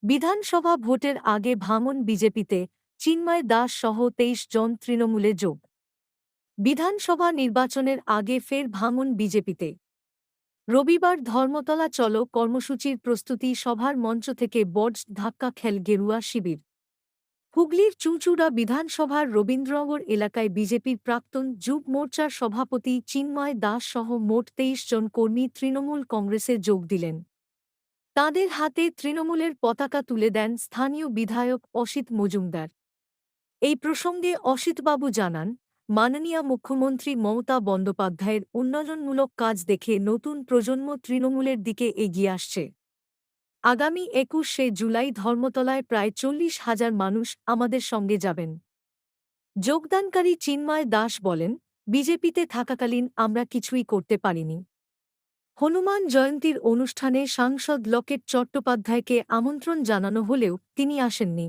বিধানসভা ভোটের আগে ভাঙন বিজেপিতে, চিন্ময় দাস সহ ২৩ জন তৃণমূলে যোগ। বিধানসভা নির্বাচনের আগে ফের ভাঙন বিজেপিতে। রবিবার ধর্মতলা চলো কর্মসূচির প্রস্তুতি সভার মঞ্চ থেকে বজ্র ধাক্কা খেল গেরুয়া শিবির। হুগলির চুঁচুড়া বিধানসভার রবীন্দ্রনগর এলাকায় বিজেপির প্রাক্তন যুব মোর্চার সভাপতি চিন্ময় দাস সহ মোট ২৩ জন কর্মী তৃণমূল কংগ্রেসে যোগ দিলেন। তাঁদের হাতে তৃণমূলের পতাকা তুলে দেন স্থানীয় বিধায়ক অসিত মজুমদার। এই প্রসঙ্গে অসিতবাবু জানান, মাননীয় মুখ্যমন্ত্রী মমতা বন্দ্যোপাধ্যায়ের উন্নয়নমূলক কাজ দেখে নতুন প্রজন্ম তৃণমূলের দিকে এগিয়ে আসছে। আগামী ২১শে জুলাই ধর্মতলায় প্রায় ৪০,০০০ মানুষ আমাদের সঙ্গে যাবেন। যোগদানকারী চিন্ময় দাস বলেন, বিজেপিতে থাকাকালীন আমরা কিছুই করতে পারিনি। হনুমান জয়ন্তীর অনুষ্ঠানে সাংসদ লকেট চট্টোপাধ্যায়কে আমন্ত্রণ জানানো হলেও তিনি আসেননি।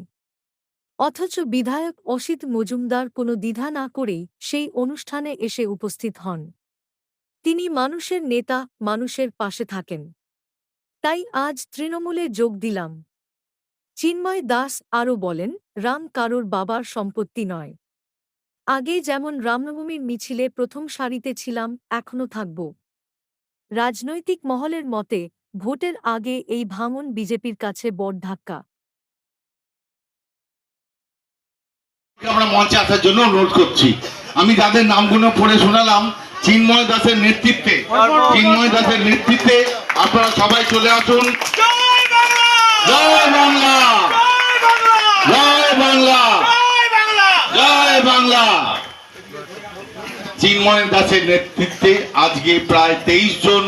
অথচ বিধায়ক অসিত মজুমদার কোনো দ্বিধা না করেই সেই অনুষ্ঠানে এসে উপস্থিত হন। তিনি মানুষের নেতা, মানুষের পাশে থাকেন। তাই আজ তৃণমূলে যোগ দিলাম। চিন্ময় দাস আরও বলেন, রাম কারোর বাবার সম্পত্তি নয়। আগে যেমন রামনবমীর মিছিলে প্রথম সারিতে ছিলাম, এখনও থাকব। রাজনৈতিক মহলের মতে, ভোটের আগে এই ভাঙন বিজেপির কাছে বড় ধাক্কা। আমরা মঞ্চে আসার জন্য অনুরোধ করছি। আমি যাদের নামগুলো পড়ে শোনালাম, চিন্ময় দাসের নেতৃত্বে আপনারা সবাই চলে আসুন। জয় বাংলা, জয় বাংলা, জয় বাংলা। চিন্ময় দাসের নেতৃত্বে আজকে প্রায় ২৩ জন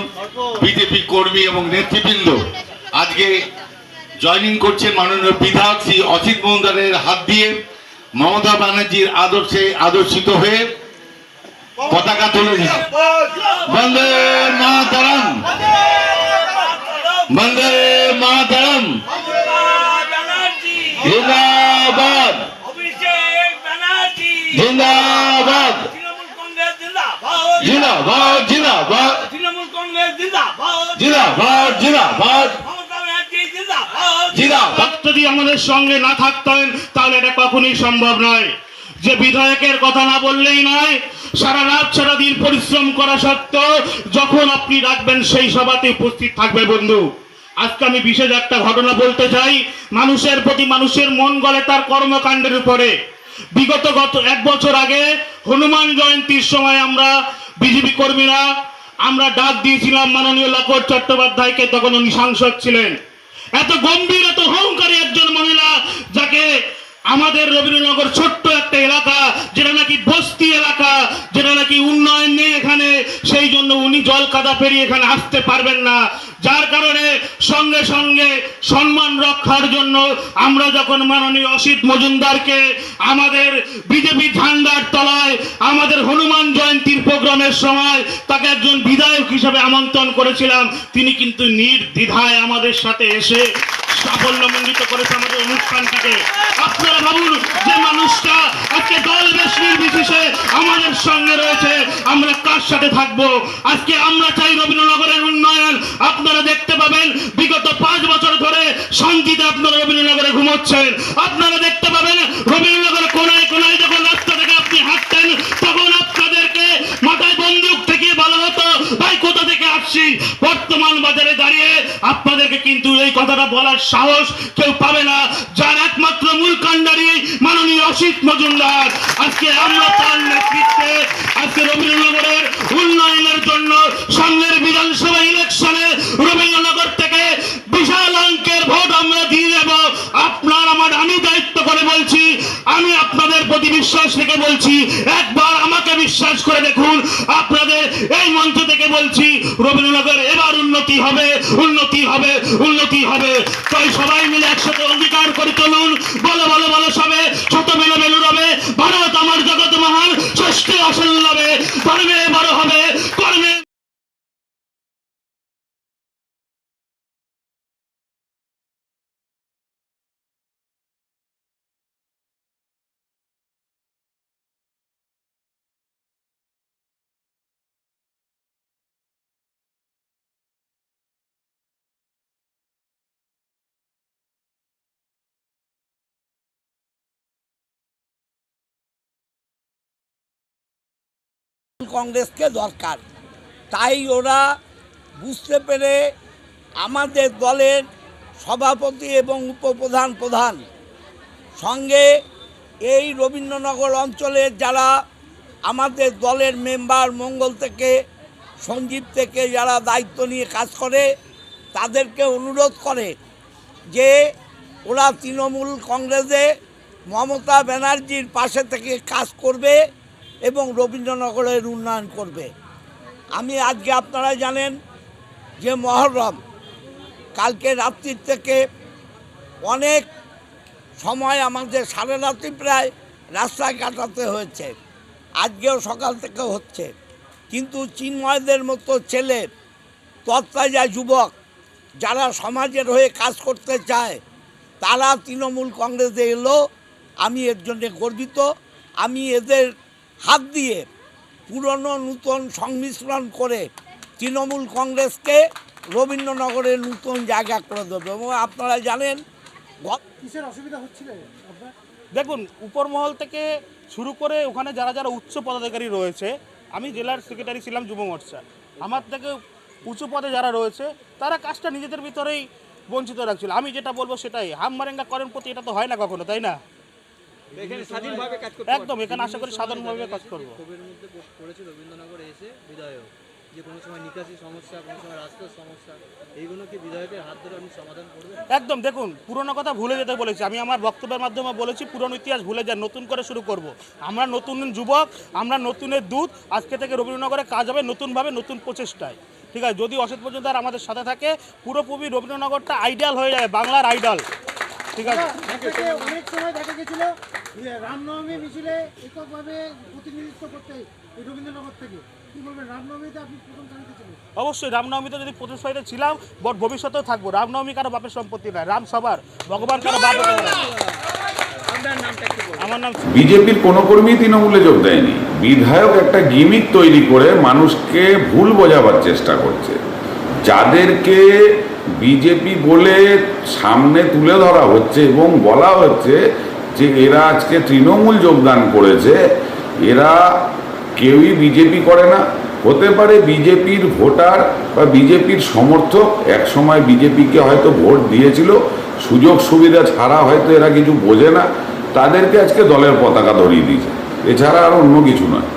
বিজেপি কর্মী এবং নেতৃবৃন্দ আজকে জয়েনিং করছেন মাননীয় বিধায়ক শ্রী অসিত মজুমদারের হাত দিয়ে। মমতা ব্যানার্জির আদর্শে আদর্শিত হয়ে পতাকা তুলে দিচ্ছে। বন্দে মাতরম, বন্দে মাতরম, জিন্দাবাদ, জিন্দাবাদ, জিন্দাবাদ, জিন্দাবাদ, জিন্দাবাদ, জিন্দাবাদ। যদি আমাদের সঙ্গে না থাকতেন তাহলে এটা কখনোই সম্ভব নয়। যে বিধায়কের কথা না বললেই নয়, সারা রাত সারা দিন পরিশ্রম করা সত্ত্বেও যখন আপনি ডাকবেন সেই সভাতে উপস্থিত থাকবে বন্ধু। আজকে আমি বিশেষ একটা ঘটনা বলতে চাই। মানুষের প্রতি মানুষের মন গলে তার কর্মকাণ্ডের উপরে। বিগত ১ বছর আগে হনুমান জয়ন্তীর সময় আমরা বিজেপি কর্মীরা আমরা ডাক দিয়েছিলাম মাননীয় লকেট চট্টোপাধ্যায়কে, তখন উনি সাংসদ ছিলেন। এত গম্ভীর, এত অহংকারী একজন মহিলা, যাকে আমাদের রবীন্দ্রনগর ছোট্ট একটা এলাকা, যেটা নাকি বস্তি এলাকা, যেটা নাকি উন্নয়ন নেই এখানে, সেই জন্য উনি জল কাদা পেরিয়ে এখানে আসতে পারবেন না। যার কারণে সঙ্গে সঙ্গে সম্মান রক্ষার জন্য আমরা যখন মাননীয় অসিত মজুমদারকে আমাদের বিজেপি ঝান্ডার তলায় আমাদের হনুমান জয়ন্তীর প্রোগ্রামের সময় তাকে একজন বিধায়ক হিসেবে আমন্ত্রণ করেছিলাম, তিনি কিন্তু নির্দ্বিধায় আমাদের সাথে এসে সাফল্যমণ্ডিত করেছে আমাদের অনুষ্ঠানটাকে। আপনারা ভাবুন, যে মানুষটা আজকে দল বেশ নির্বিশেষে আমাদের সঙ্গে রয়েছে, আমরা কার সাথে থাকবো? আজকে আমরা চাই রবীন্দ্রনগরের উন্নয়ন। আপনারা দেখতে পাবেন বিগত ৫ বছর ধরে শান্তিতে আপনারা রবীন্দ্রনগরে ঘুমোচ্ছেন। আপনারা দেখতে পাবেন রবীন্দ্রনগরের কোনায় কোনায় যখন রাস্তা থেকে আপনি হাঁটতেন, তখন আপনাদেরকে মাথায় বন্দুক থেকে বলা হতো, ভাই কোথা থেকে আসছি। বর্তমান বাজারে দাঁড়িয়ে আপনাদেরকে কিন্তু এই কথাটা বলার সাহস কেউ পাবে না, যার একমাত্র মূল কাণ্ডারি মাননীয় অসিত মজুমদার। আজকে আমরা তার নেতৃত্বে আজকে রবীন্দ্রনগরের উন্নয়নের জন্য সামনের বিধানসভা ইলেকশনে রবীন্দ্রনগর থেকে বিশাল অঙ্কের ভোট আমরা দিয়ে দেব। আপনার আমার, আমি দায়িত্ব করে বলছি, আমি আপনাদের প্রতি বিশ্বাস রেখে বলছি, একবার আমাকে বিশ্বাস করে দেখুন। আপনাদের এই মঞ্চ থেকে বলছি, রবীন্দ্রনগর এবার উন্নতি হবে, উন্নতি হবে, উন্নতি হবে। তাই সবাই মিলে একসাথে অঙ্গীকার করে চলুন। বলো বলো বলো সবে, ছোট মেলো মেলু রবে, ভারত আমার জগৎ মহান, ষষ্ঠী আসল লবে, কর্মে বড় হবে, কর্মে কংগ্রেসকে দরকার, তাই ওরা বুঝতে পেরে আমাদের দলের সভাপতি এবং উপপ্রধান সঙ্গে এই রবীন্দ্রনগর অঞ্চলের যারা আমাদের দলের মেম্বার মঙ্গল থেকে সঞ্জীব থেকে যারা দায়িত্ব নিয়ে কাজ করে তাদেরকে অনুরোধ করে যে ওরা তৃণমূল কংগ্রেসে মমতা ব্যানার্জির পাশে থেকে কাজ করবে এবং রবীন্দ্রনগরের উন্নয়ন করবে। আমি আজকে আপনারা জানেন যে মহরম, কালকে রাত্রির থেকে অনেক সময় আমাদের সারা রাত্রি প্রায় রাস্তায় কাটাতে হয়েছে, আজকেও সকাল থেকে হচ্ছে। কিন্তু চিন্ময়দের মতো ছেলে, তত্ত্বাজা যুবক যারা সমাজের হয়ে কাজ করতে চায় তারা তৃণমূল কংগ্রেসে এলো, আমি এর জন্যে গর্বিত। আমি এদের হাত দিয়ে পুরনো নূতন সংমিশ্রণ করে তৃণমূল কংগ্রেসকে রবীন্দ্রনগরের নূতন জায়গা করে দেবো। এবং আপনারা জানেন কিসের অসুবিধা হচ্ছিল আপনার? দেখুন, উপরমহল থেকে শুরু করে ওখানে যারা যারা উচ্চ পদাধিকারী রয়েছে, আমি জেলার সেক্রেটারি ছিলাম যুব মোর্চা, আমার থেকে উঁচু পদে যারা রয়েছে তারা কাজটা নিজেদের ভিতরেই বঞ্চিত রাখছিল। আমি যেটা বলবো সেটাই, হাম মারেঙ্গা করেন প্রতি এটা তো হয় না কখনো, তাই না? একদম, এখানে আশা করি সাধারণভাবে কাজ করবো। ক্ষোভের মধ্যে পড়েছে রবীন্দ্রনগরে এসে বিধায়ক, যে কোনো সময় নিকাশি সমস্যা, কোনো সময় রাস্তার সমস্যা, এইগুলো কি বিধায়কের হাত ধরে আপনি সমাধান করবেন? একদম, দেখুন, পুরনো কথা ভুলে যেতে বলেছি। আমি আমার বক্তব্যের মাধ্যমে বলেছি পুরনো ইতিহাস ভুলে যান, নতুন করে শুরু করব। আমরা নতুন যুবক, আমরা নতুনের দূত। আজকে থেকে রবীন্দ্রনগরে কাজ হবে নতুনভাবে, নতুন প্রচেষ্টায়। ঠিক আছে, যদি অসিত মজুমদার আমাদের সাথে থাকে, পুরোপুরি রবীন্দ্রনগরটা আইডিয়াল হয়ে যাবে, বাংলার আইডল। ঠিক আছে, অনেক সময় দেখা গেছিল রামনবমী মিছিলে এককভাবে প্রতিনিধিত্ব করতে এই রবীন্দ্রনগর থেকে, কি বলবেন? রামনবমীতে আপনি প্রথম সারিতে ছিলেন। অবশ্যই রামনবমীতে যদি প্রথম সারিতে ছিলাম, ভবিষ্যতেও থাকবো। রামনবমী কারো বাপের সম্পত্তি নয়, রাম সবার, ভগবান কারো বাপ হতে পারে। আমার নাম বিজেপির কোনো কর্মী তৃণমূলে যোগ দেয়নি। বিধায়ক একটা গিমিক তৈরি করে মানুষকে ভুল বোঝাবার চেষ্টা করছে। যাদেরকে বিজেপি বলে সামনে তুলে ধরা হচ্ছে এবং বলা হচ্ছে যে এরা আজকে তৃণমূল যোগদান করেছে, এরা কেউই বিজেপি করে না। হতে পারে বিজেপির ভোটার বা বিজেপির সমর্থক, একসময় বিজেপিকে হয়তো ভোট দিয়েছিল, সুযোগ সুবিধা ছাড়া হয়তো এরা কিছু বোঝে না, তাদেরকে আজকে দলের পতাকা ধরিয়ে দিয়েছে, এছাড়া আর অন্য কিছু নয়।